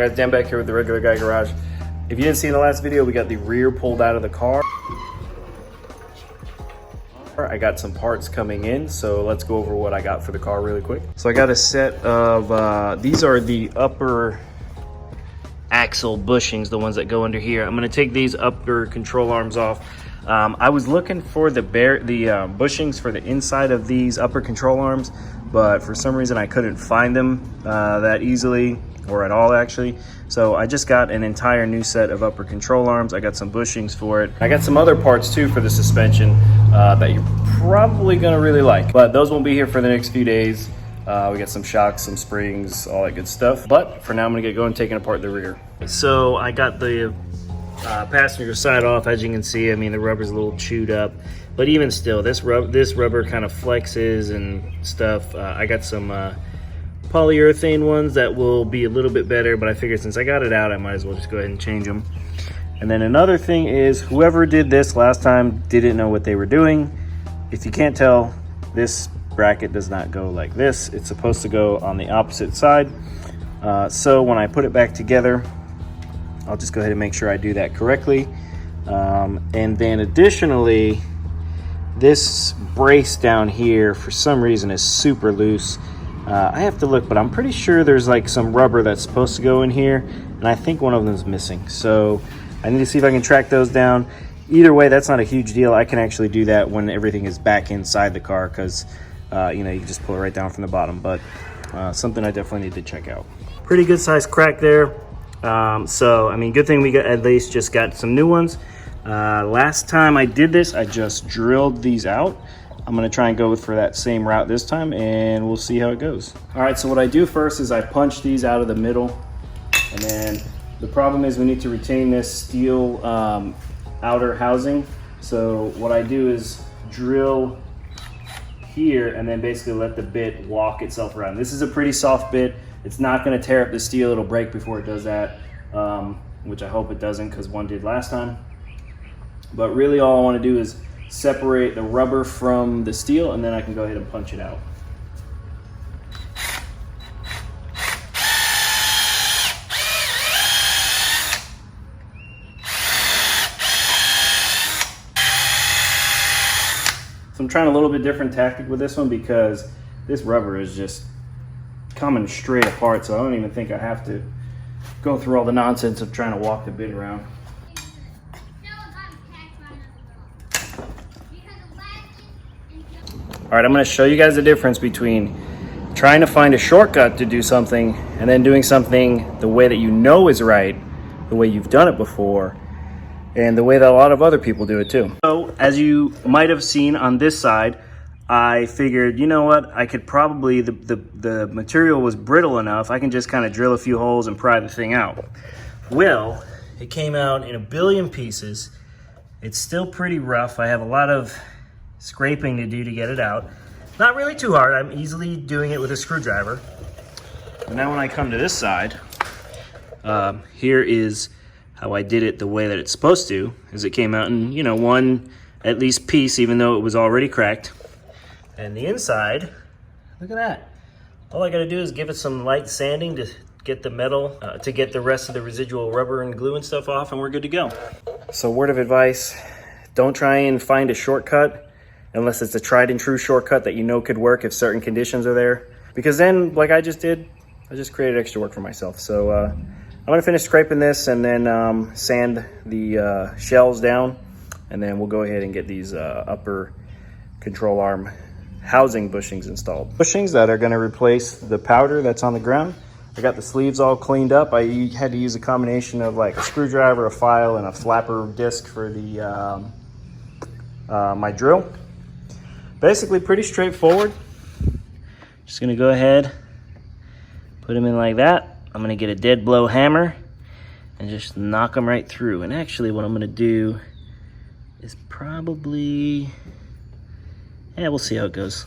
on, guys? Dan back here with the Regular Guy Garage. If you didn't see in the last video, we got the rear pulled out of the car. I got some parts coming in, so let's go over what I got for the car really quick. So I got a set of, these are the upper axle bushings, the ones that go under here. I'm gonna take these upper control arms off. I was looking for the bushings for the inside of these upper control arms, but for some reason I couldn't find them that easily, or at all actually. So I just got an entire new set of upper control arms. I got some bushings for it. I got some other parts too for the suspension that you're probably gonna really like, but those won't be here for the next few days. We got some shocks, some springs, all that good stuff. But for now, I'm gonna get going taking apart the rear. So I got the passenger side off. As you can see, I mean, the rubber's a little chewed up, but even still, this rubber kind of flexes and stuff. I got some polyurethane ones that will be a little bit better, but I figured since I got it out, I might as well just go ahead and change them. And then another thing is, whoever did this last time didn't know what they were doing. If you can't tell, this bracket does not go like this. It's supposed to go on the opposite side. So when I put it back together, I'll just go ahead and make sure I do that correctly. And then additionally, this brace down here, for some reason, is super loose. I have to look, but I'm pretty sure there's like some rubber that's supposed to go in here, and I think one of them is missing. So I need to see if I can track those down. Either way, that's not a huge deal. I can actually do that when everything is back inside the car, because you know, you can just pull it right down from the bottom. But something I definitely need to check out. Pretty good sized crack there. So I mean, good thing we got at least just got some new ones. Last time I did this, I just drilled these out. I'm gonna try and go for that same route this time, and we'll see how it goes. All right, so what I do first is I punch these out of the middle, and then the problem is we need to retain this steel outer housing. So what I do is drill here and then basically let the bit walk itself around. This is a pretty soft bit. It's not gonna tear up the steel. It'll break before it does that, which I hope it doesn't, because one did last time. But really all I wanna do is separate the rubber from the steel, and then I can go ahead and punch it out. So I'm trying a little bit different tactic with this one, because this rubber is just coming straight apart, so I don't even think I have to go through all the nonsense of trying to walk the bit around. All right, I'm gonna show you guys the difference between trying to find a shortcut to do something and then doing something the way that you know is right, the way you've done it before, and the way that a lot of other people do it too. So as you might have seen on this side, I figured, you know what, I could probably, the material was brittle enough, I can just kind of drill a few holes and pry the thing out. Well, it came out in a billion pieces. It's still pretty rough. I have a lot of scraping to do to get it out. Not really too hard. I'm easily doing it with a screwdriver. And now when I come to this side, here is how I did it the way that it's supposed to, is it came out in, you know, one at least piece, even though it was already cracked. And the inside, look at that. All I gotta do is give it some light sanding to get the metal, to get the rest of the residual rubber and glue and stuff off, and we're good to go. So word of advice, don't try and find a shortcut unless it's a tried and true shortcut that you know could work if certain conditions are there. Because then, like I just did, I just created extra work for myself. So I'm gonna finish scraping this and then sand the shells down, and then we'll go ahead and get these upper control arm housing bushings installed. Bushings that are gonna replace the powder that's on the ground. I got the sleeves all cleaned up. I had to use a combination of like a screwdriver, a file, and a flapper disc for the my drill. Basically pretty straightforward. Just gonna go ahead, put them in like that. I'm gonna get a dead blow hammer and just knock them right through. And actually what I'm gonna do is probably, yeah, we'll see how it goes.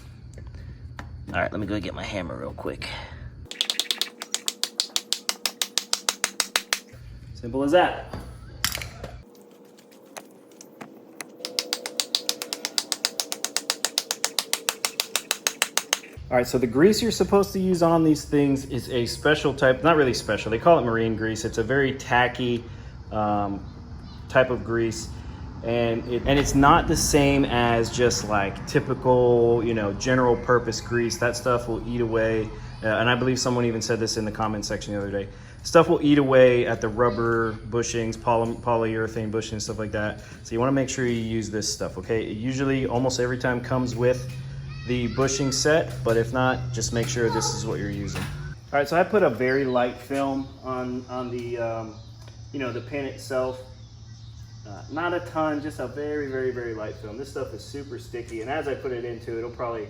All right, let me go get my hammer real quick. Simple as that. All right, so the grease you're supposed to use on these things is a special type, not really special, they call it marine grease. It's a very tacky type of grease. And it's not the same as just like typical, you know, general purpose grease. That stuff will eat away. And I believe someone even said this in the comment section the other day. Stuff will eat away at the rubber bushings, polyurethane bushings, stuff like that. So you want to make sure you use this stuff, okay? It usually almost every time comes with the bushing set, but if not, just make sure this is what you're using. All right, so I put a very light film on the, you know, the pin itself. Not a ton, just a very, very, very light film. This stuff is super sticky, and as I put it into, it'll probably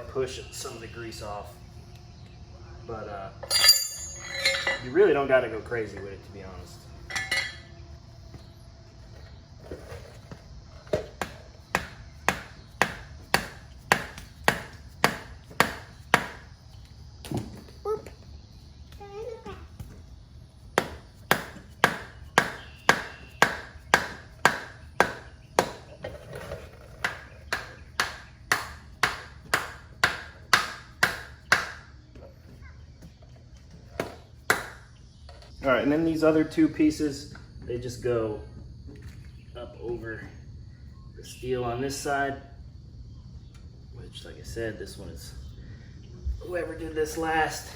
push some of the grease off. But you really don't got to go crazy with it, to be honest. All right, and then these other two pieces, they just go up over the steel on this side, which, like I said, this one is, whoever did this last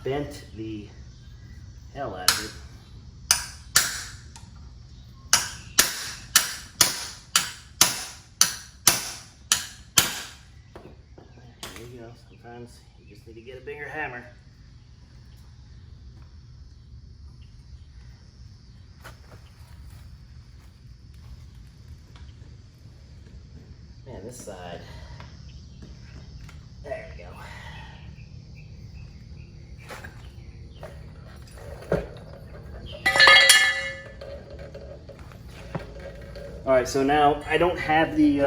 bent the hell out of it. There you go, sometimes you just need to get a bigger hammer. Man, this side, there we go. All right, so now I don't have the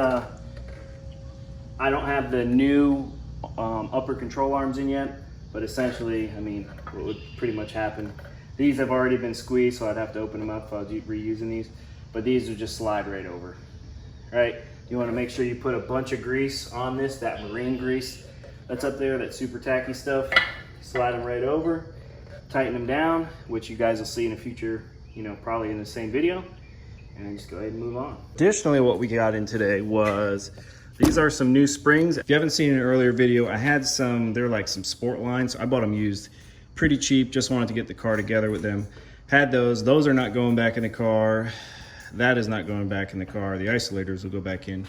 new upper control arms in yet, but essentially, I mean, what would pretty much happen? These have already been squeezed, so I'd have to open them up if I was reusing these, but these would just slide right over. All right. You want to make sure you put a bunch of grease on this, that marine grease that's up there, that super tacky stuff. Slide them right over, tighten them down, which you guys will see in a future, you know, probably in the same video, and just go ahead and move on. Additionally, what we got in today was, these are some new springs. If you haven't seen an earlier video, I had some, they're like some sport lines. I bought them used, pretty cheap, just wanted to get the car together with them. Had those are not going back in the car. That is not going back in the car. The isolators will go back in.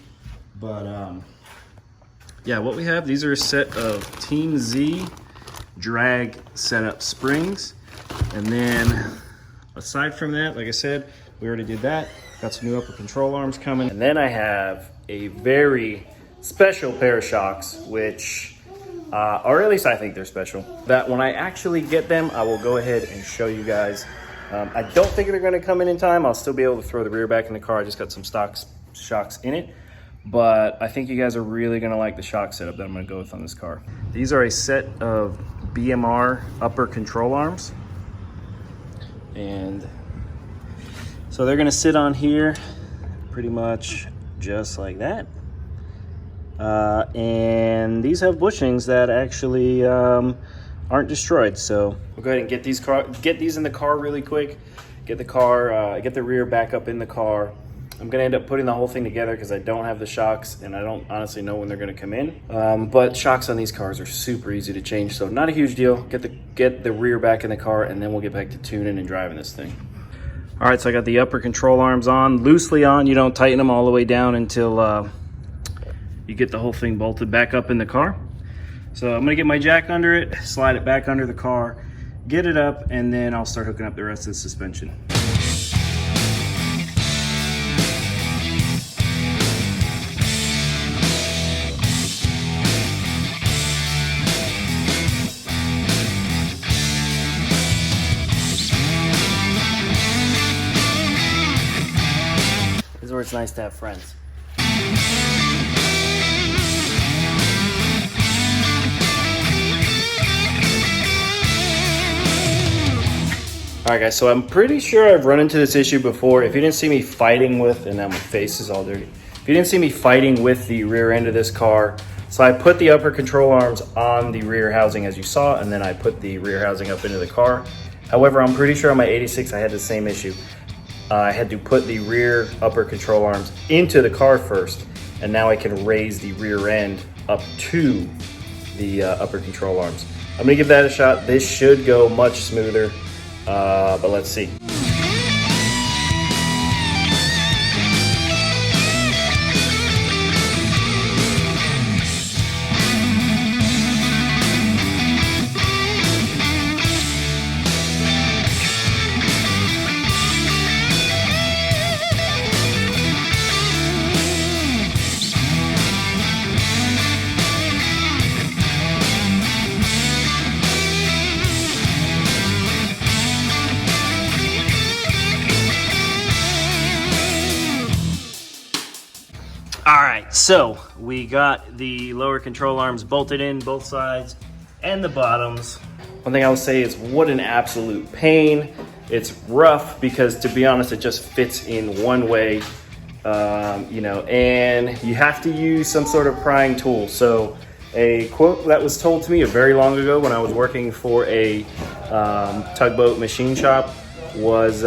But yeah, what we have, these are a set of Team Z drag setup springs. And then aside from that, like I said, we already did that. Got some new upper control arms coming. And then I have a very special pair of shocks, which, or at least I think they're special, that when I actually get them, I will go ahead and show you guys. I don't think they're gonna come in time. I'll still be able to throw the rear back in the car. I just got some stock shocks in it, but I think you guys are really gonna like the shock setup that I'm gonna go with on this car. These are a set of BMR upper control arms. And so they're gonna sit on here pretty much just like that. And these have bushings that actually aren't destroyed. So we'll go ahead and get these in the car really quick. Get the rear back up in the car. I'm gonna end up putting the whole thing together because I don't have the shocks and I don't honestly know when they're gonna come in. But shocks on these cars are super easy to change, so not a huge deal. Get the rear back in the car and then we'll get back to tuning and driving this thing. All right, so I got the upper control arms on, loosely on. You don't tighten them all the way down until you get the whole thing bolted back up in the car. So I'm gonna get my jack under it, slide it back under the car, get it up, and then I'll start hooking up the rest of the suspension. This is where it's nice to have friends. All right, guys, so I'm pretty sure I've run into this issue before. If you didn't see me fighting with, and now my face is all dirty. If you If you didn't see me fighting with the rear end of this car, so I put the upper control arms on the rear housing as you saw, and then I put the rear housing up into the car. However, I'm pretty sure on my 86 I had the same issue. I had to put the rear upper control arms into the car first, and now I can raise the rear end up to the upper control arms. I'm gonna give that a shot. This should go much smoother, but let's see. All right, so we got the lower control arms bolted in, both sides and the bottoms. One thing I would say is what an absolute pain. It's rough because, to be honest, it just fits in one way, you know, and you have to use some sort of prying tool. So a quote that was told to me a very long ago when I was working for a tugboat machine shop was,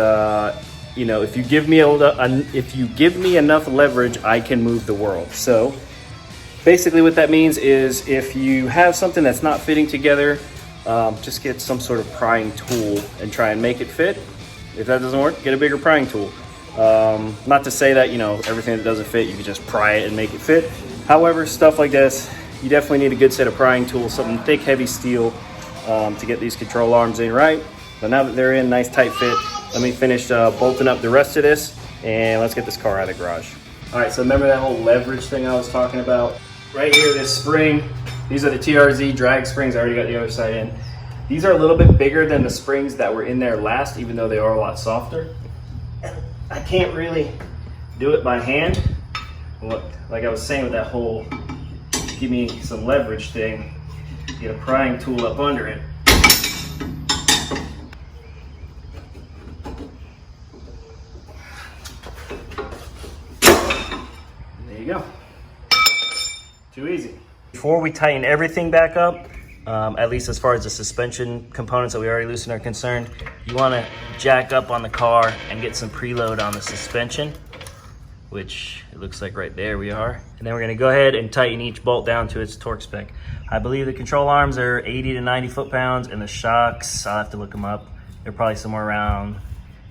you know, if you give me enough leverage, I can move the world. So basically what that means is if you have something that's not fitting together, just get some sort of prying tool and try and make it fit. If that doesn't work, get a bigger prying tool. Not to say that, you know, everything that doesn't fit, you can just pry it and make it fit. However, stuff like this, you definitely need a good set of prying tools, something thick, heavy steel, to get these control arms in right. But now that they're in, nice tight fit, let me finish bolting up the rest of this, and let's get this car out of the garage. All right, so remember that whole leverage thing I was talking about? Right here, this spring, these are the TRZ drag springs. I already got the other side in. These are a little bit bigger than the springs that were in there last, even though they are a lot softer. I can't really do it by hand. Like I was saying with that whole give me some leverage thing, get a prying tool up under it. There you go. Too easy. Before we tighten everything back up, at least as far as the suspension components that we already loosened are concerned, you want to jack up on the car and get some preload on the suspension, which it looks like right there we are. And then we're going to go ahead and tighten each bolt down to its torque spec. I believe the control arms are 80 to 90 foot-pounds, and the shocks, I'll have to look them up. They're probably somewhere around,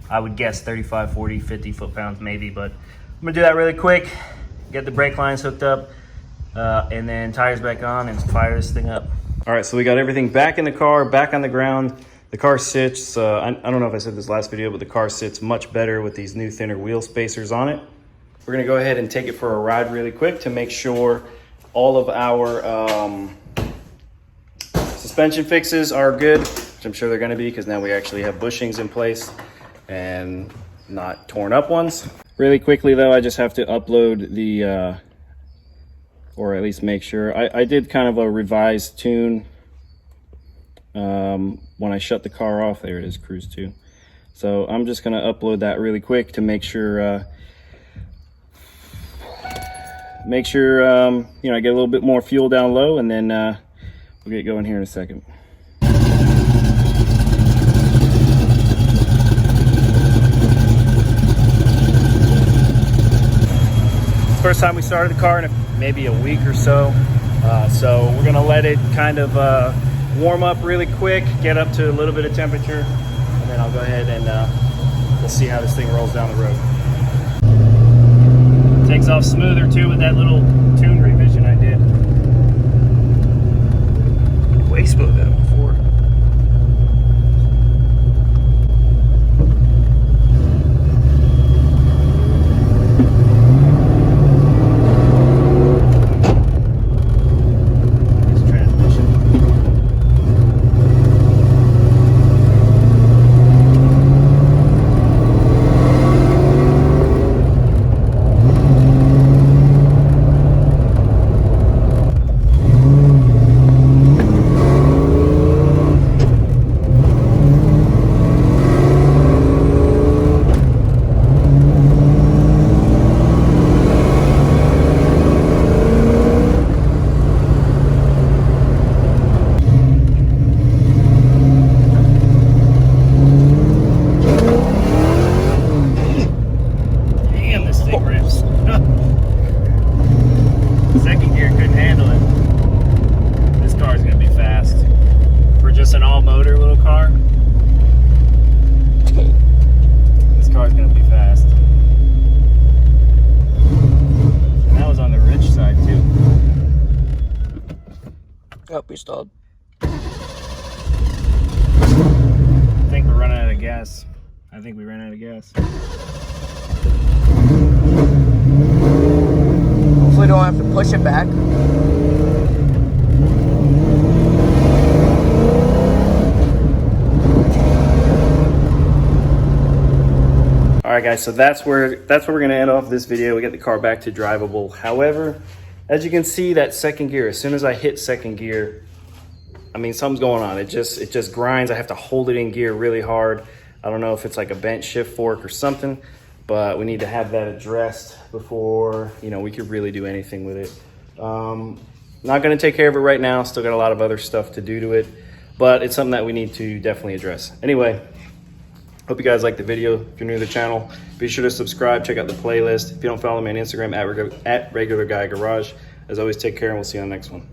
I would guess 35, 40, 50 foot-pounds maybe, but I'm going to do that really quick, get the brake lines hooked up, and then tires back on and fire this thing up. All right, so we got everything back in the car, back on the ground. The car sits, I don't know if I said this last video, but the car sits much better with these new thinner wheel spacers on it. We're gonna go ahead and take it for a ride really quick to make sure all of our suspension fixes are good, which I'm sure they're gonna be because now we actually have bushings in place and not torn up ones. Really quickly though, I just have to upload the, or at least make sure. I did kind of a revised tune when I shut the car off. There it is, Cruise 2. So I'm just gonna upload that really quick to make sure, you know, I get a little bit more fuel down low, and then we'll get going here in a second. First time we started the car in maybe a week or so. So we're gonna let it kind of warm up really quick, get up to a little bit of temperature, and then I'll go ahead and we'll see how this thing rolls down the road. Takes off smoother too with that little tune revision I did. Way smoother than before. Stick rips. Second gear couldn't handle it. This car's gonna be fast. For just an all-motor little car, this car's gonna be fast. And that was on the rich side too. Oh, we stalled. I think we're running out of gas. I think we ran out of gas. Hopefully don't have to push it back. All right, guys, so that's where we're gonna end off this video. We get the car back to drivable. However, as you can see, that second gear, as soon as I hit second gear, I mean, something's going on. It just grinds. I have to hold it in gear really hard. I don't know if it's like a bent shift fork or something, but we need to have that addressed before, you know, we could really do anything with it. Not gonna take care of it right now. Still got a lot of other stuff to do to it, but it's something that we need to definitely address. Anyway, hope you guys liked the video. If you're new to the channel, be sure to subscribe, check out the playlist. If you don't follow me on Instagram, at Regular Guy Garage. As always, take care and we'll see you on the next one.